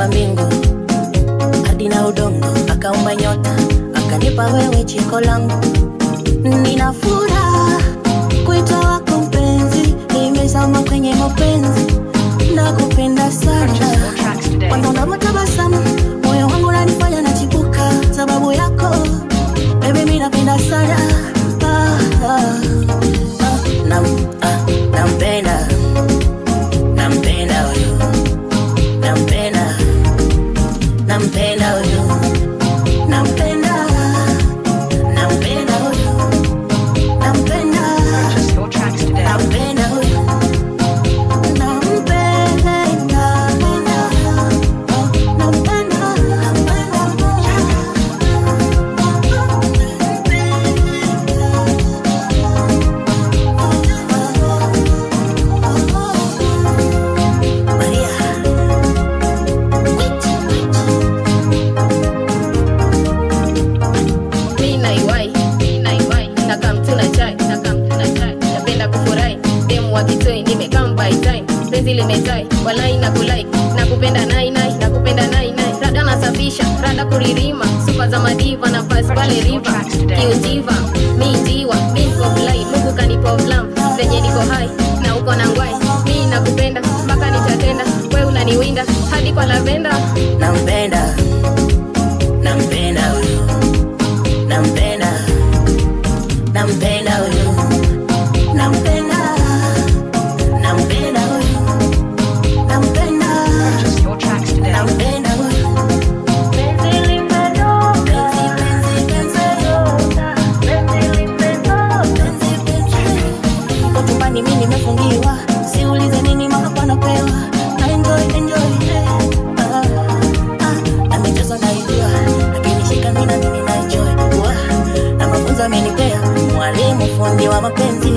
Aliumba mbingu hadi na udongo, akaumba nyota, akanipa wewe jiko langu. Nina furaha kuita wako mpenzi, nimezama kwenye mapenzi, nakupenda sana. Quando unavyotabasamu moyo wangu unanifanya nachipuka, sababu yako baby mimi napenda sana. Nampenda, nampenda huyo, nampenda, nampenda huyo, nampenda, nampenda huyo, nampenda, nampenda huyo, walai na kulike, nakupenda nai nai, nakupenda nai nai. Rada nasafisha, rada kuririma, super za madiva na pass pale river. Kiujiva, mi njiwa, mi niko fly, Mungu kanipa flam, zenye niko high, na uko na ngwai. Mi nakupenda, mpaka nitatenda, we unaniwinda, hadi kwa lavenda. Nampenda, nampenda huyo, nampenda, nampenda huyo, nampenda, nampenda huyo, nampenda, nampenda huyo. Penzi limpendo, penzi limpendo, kwa chumbani mimi nimefungiwa, siulize nini mahaba napewa. Enjoy, amejaza naijua, akinishika mimi na enjoy. Na mafunzo amenipea mwalimu fundi wa mapenzi.